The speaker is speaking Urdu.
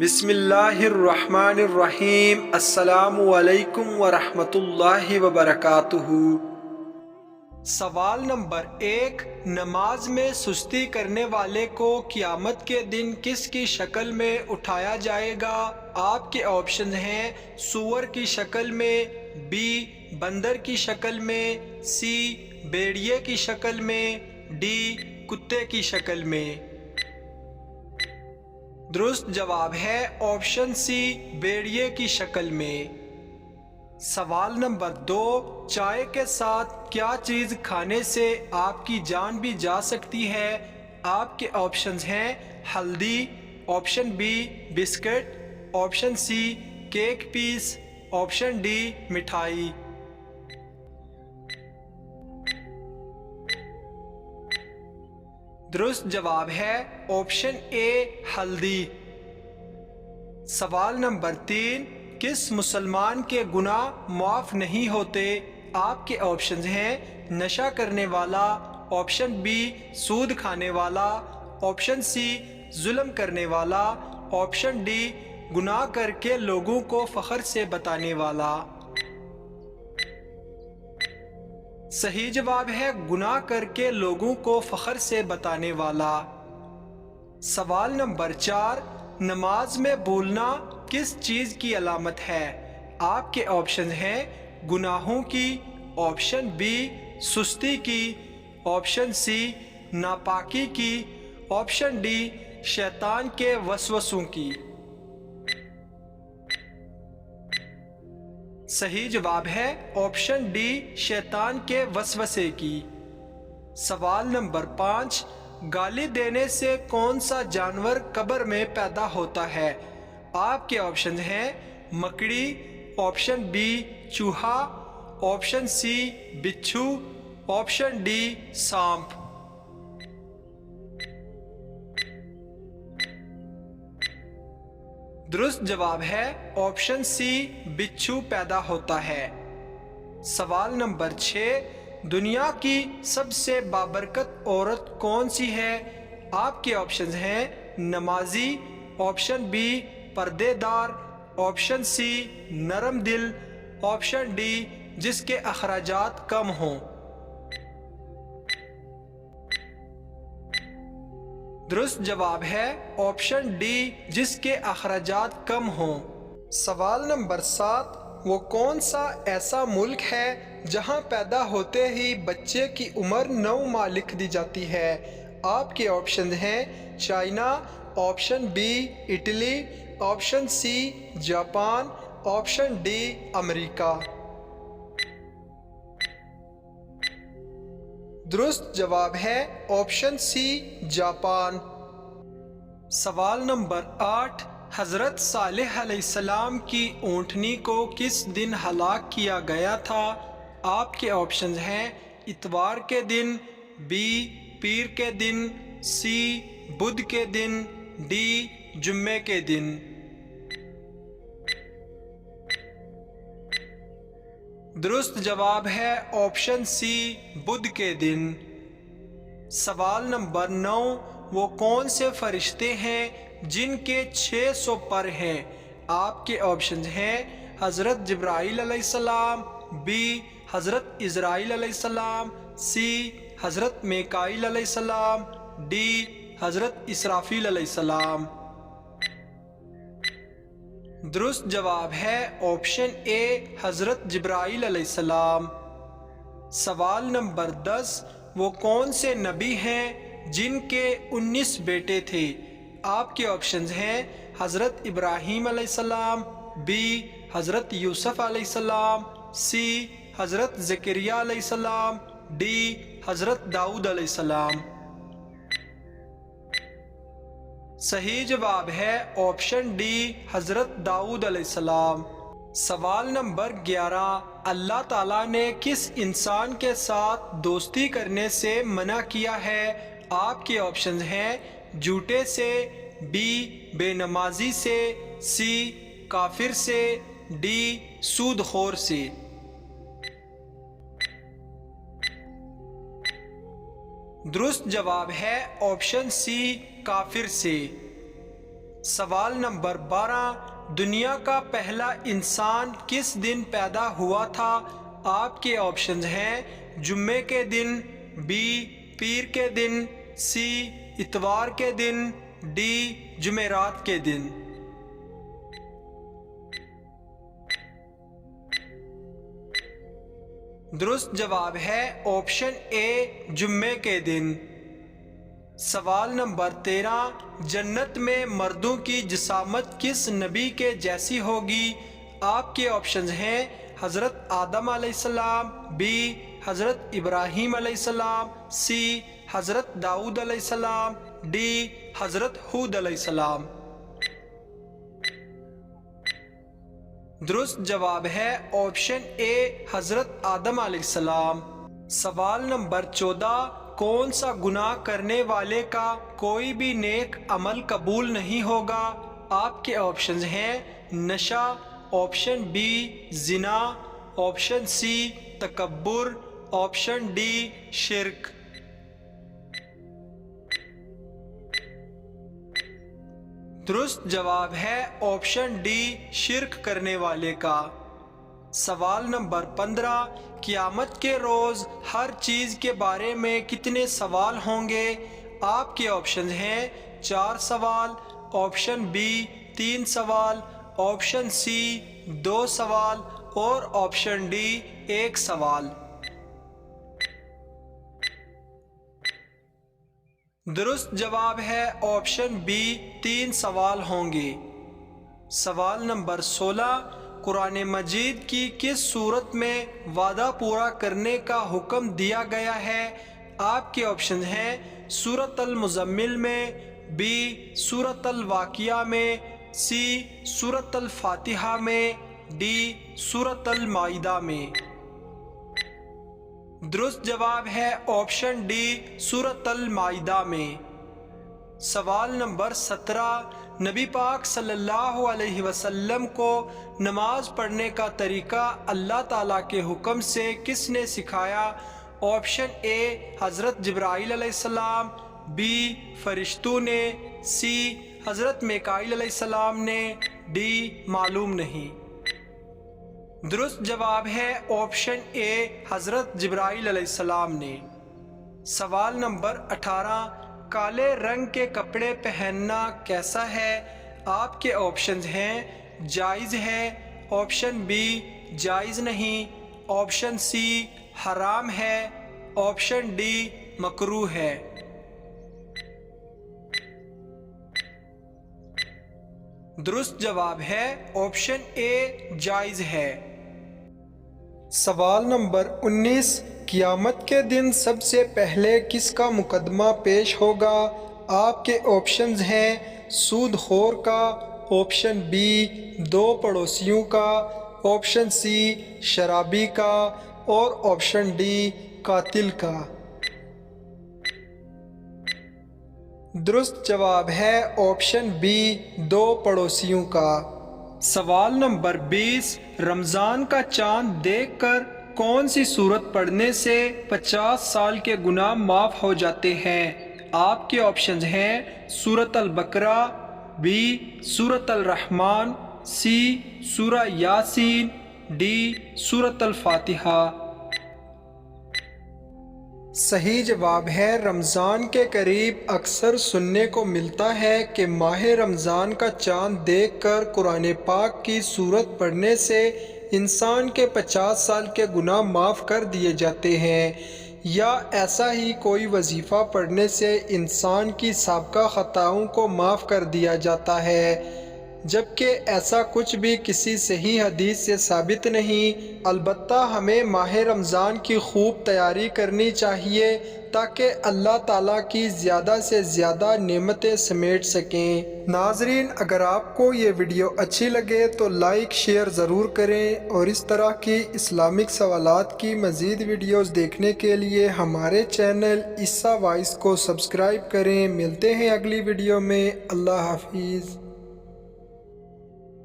بسم اللہ الرحمن الرحیم۔ السلام علیکم ورحمۃ اللہ وبرکاتہ۔ سوال نمبر 1، نماز میں سستی کرنے والے کو قیامت کے دن کس کی شکل میں اٹھایا جائے گا؟ آپ کے آپشن ہیں سور کی شکل میں، بی بندر کی شکل میں، سی بھیڑیے کی شکل میں، ڈی کتے کی شکل میں۔ درست جواب ہے آپشن سی بھیڑیے کی شکل میں۔ سوال نمبر 2، چائے کے ساتھ کیا چیز کھانے سے آپ کی جان بھی جا سکتی ہے؟ آپ کے آپشنز ہیں ہلدی، option B biscuit, option C cake piece, option D مٹھائی۔ درست جواب ہے آپشن اے ہلدی۔ سوال نمبر 3، کس مسلمان کے گناہ معاف نہیں ہوتے؟ آپ کے آپشنز ہیں نشہ کرنے والا، آپشن بی سود کھانے والا، آپشن سی ظلم کرنے والا، آپشن ڈی گناہ کر کے لوگوں کو فخر سے بتانے والا۔ صحیح جواب ہے گناہ کر کے لوگوں کو فخر سے بتانے والا۔ سوال نمبر 4، نماز میں بھولنا کس چیز کی علامت ہے؟ آپ کے آپشن ہیں گناہوں کی، آپشن بی سستی کی، آپشن سی ناپاکی کی، آپشن ڈی شیطان کے وسوسوں کی۔ صحیح جواب ہے آپشن ڈی شیطان کے وسوسے کی۔ سوال نمبر 5، گالی دینے سے کون سا جانور قبر میں پیدا ہوتا ہے؟ آپ کے آپشن ہیں مکڑی، آپشن بی چوہا، آپشن سی بچھو، آپشن ڈی سانپ۔ درست جواب ہے آپشن سی بچھو پیدا ہوتا ہے۔ سوال نمبر 6، دنیا کی سب سے بابرکت عورت کون سی ہے؟ آپ کے آپشنز ہیں نمازی، آپشن بی پردے دار، آپشن سی نرم دل، آپشن ڈی جس کے اخراجات کم ہوں۔ درست جواب ہے آپشن ڈی جس کے اخراجات کم ہوں۔ سوال نمبر 7، وہ کون سا ایسا ملک ہے جہاں پیدا ہوتے ہی بچے کی عمر 9 ماہ لکھ دی جاتی ہے؟ آپ کے آپشن ہیں China, option B Italy, option C Japan, option D امریکہ۔ درست جواب ہے آپشن سی جاپان۔ سوال نمبر 8، حضرت صالح علیہ السلام کی اونٹنی کو کس دن ہلاک کیا گیا تھا؟ آپ کے آپشنز ہیں اتوار کے دن، بی پیر کے دن، سی بدھ کے دن، ڈی جمعے کے دن۔ درست جواب ہے آپشن سی بدھ کے دن۔ سوال نمبر 9، وہ کون سے فرشتے ہیں جن کے 600 پر ہیں؟ آپ کے آپشنز ہیں حضرت جبرائیل علیہ السلام، بی حضرت اسرائیل علیہ السلام، سی حضرت میکائیل علیہ السلام، ڈی حضرت اسرافیل علیہ السلام۔ درست جواب ہے آپشن اے حضرت جبرائیل علیہ السلام۔ سوال نمبر 10، وہ کون سے نبی ہیں جن کے 19 بیٹے تھے؟ آپ کے آپشنز ہیں حضرت ابراہیم علیہ السلام، بی حضرت یوسف علیہ السلام، سی حضرت زکریا علیہ السلام، ڈی حضرت داؤد علیہ السلام۔ صحیح جواب ہے آپشن ڈی حضرت داؤد علیہ السلام۔ سوال نمبر 11، اللہ تعالیٰ نے کس انسان کے ساتھ دوستی کرنے سے منع کیا ہے؟ آپ کے آپشنز ہیں جھوٹے سے، بی بے نمازی سے، سی کافر سے، ڈی سود خور سے۔ درست جواب ہے آپشن سی کافر سے۔ سوال نمبر 12، دنیا کا پہلا انسان کس دن پیدا ہوا تھا؟ آپ کے آپشنز ہیں جمعے کے دن، بی پیر کے دن، سی اتوار کے دن، ڈی جمعرات کے دن۔ درست جواب ہے آپشن اے جمعے کے دن۔ سوال نمبر 13، جنت میں مردوں کی جسامت کس نبی کے جیسی ہوگی؟ آپ کے آپشنز ہیں حضرت آدم علیہ السلام، بی حضرت ابراہیم علیہ السلام، سی حضرت داؤد علیہ السلام، ڈی حضرت ہود علیہ السلام۔ درست جواب ہے آپشن اے حضرت آدم علیہ السلام۔ سوال نمبر 14، کون سا گناہ کرنے والے کا کوئی بھی نیک عمل قبول نہیں ہوگا؟ آپ کے آپشنز ہیں نشہ، آپشن بی زنا، آپشن سی تکبر، آپشن ڈی شرک۔ درست جواب ہے آپشن ڈی شرک کرنے والے کا۔ سوال نمبر 15، قیامت کے روز ہر چیز کے بارے میں کتنے سوال ہوں گے؟ آپ کے آپشنز ہیں 4 سوال، آپشن بی 3 سوال، آپشن سی 2 سوال اور آپشن ڈی 1 سوال۔ درست جواب ہے آپشن بی 3 سوال ہوں گے۔ سوال نمبر 16، قرآن مجید کی کس صورت میں وعدہ پورا کرنے کا حکم دیا گیا ہے؟ آپ کے آپشن ہیں سورۃ المزمل میں، بی سورۃ الواقعہ میں، سی سورۃ الفاتحہ میں، ڈی سورۃ المائدہ میں۔ درست جواب ہے آپشن ڈی سورۃ المائدہ میں۔ سوال نمبر 17، نبی پاک صلی اللہ علیہ وسلم کو نماز پڑھنے کا طریقہ اللہ تعالیٰ کے حکم سے کس نے سکھایا؟ آپشن اے حضرت جبرائیل علیہ السلام، بی فرشتوں نے، سی حضرت میکائیل علیہ السلام نے، ڈی معلوم نہیں۔ درست جواب ہے آپشن اے حضرت جبرائیل علیہ السلام نے۔ سوال نمبر 18، کالے رنگ کے کپڑے پہننا کیسا ہے؟ آپ کے آپشنز ہیں جائز ہے، آپشن بی جائز نہیں، آپشن سی حرام ہے، آپشن ڈی مکروہ ہے۔ درست جواب ہے آپشن اے جائز ہے۔ سوال نمبر 19، قیامت کے دن سب سے پہلے کس کا مقدمہ پیش ہوگا؟ آپ کے آپشنز ہیں سود خور کا، آپشن بی 2 پڑوسیوں کا، آپشن سی شرابی کا اور آپشن ڈی قاتل کا۔ درست جواب ہے آپشن بی 2 پڑوسیوں کا۔ سوال نمبر 20، رمضان کا چاند دیکھ کر کون سی سورت پڑھنے سے 50 سال کے گناہ معاف ہو جاتے ہیں؟ آپ کے آپشنز ہیں سورۃ البقرہ، بی سورۃ الرحمن، سی سورہ یاسین، ڈی سورۃ الفاتحہ۔ صحیح جواب ہے رمضان کے قریب اکثر سننے کو ملتا ہے کہ ماہ رمضان کا چاند دیکھ کر قرآن پاک کی سورت پڑھنے سے انسان کے 50 سال کے گناہ معاف کر دیے جاتے ہیں، یا ایسا ہی کوئی وظیفہ پڑھنے سے انسان کی سابقہ خطاؤں کو معاف کر دیا جاتا ہے، جبکہ ایسا کچھ بھی کسی صحیح حدیث سے ثابت نہیں۔ البتہ ہمیں ماہ رمضان کی خوب تیاری کرنی چاہیے تاکہ اللہ تعالیٰ کی زیادہ سے زیادہ نعمتیں سمیٹ سکیں۔ ناظرین، اگر آپ کو یہ ویڈیو اچھی لگے تو لائک شیئر ضرور کریں، اور اس طرح کی اسلامک سوالات کی مزید ویڈیوز دیکھنے کے لیے ہمارے چینل عیسیٰ وائس کو سبسکرائب کریں۔ ملتے ہیں اگلی ویڈیو میں۔ اللہ حافظ۔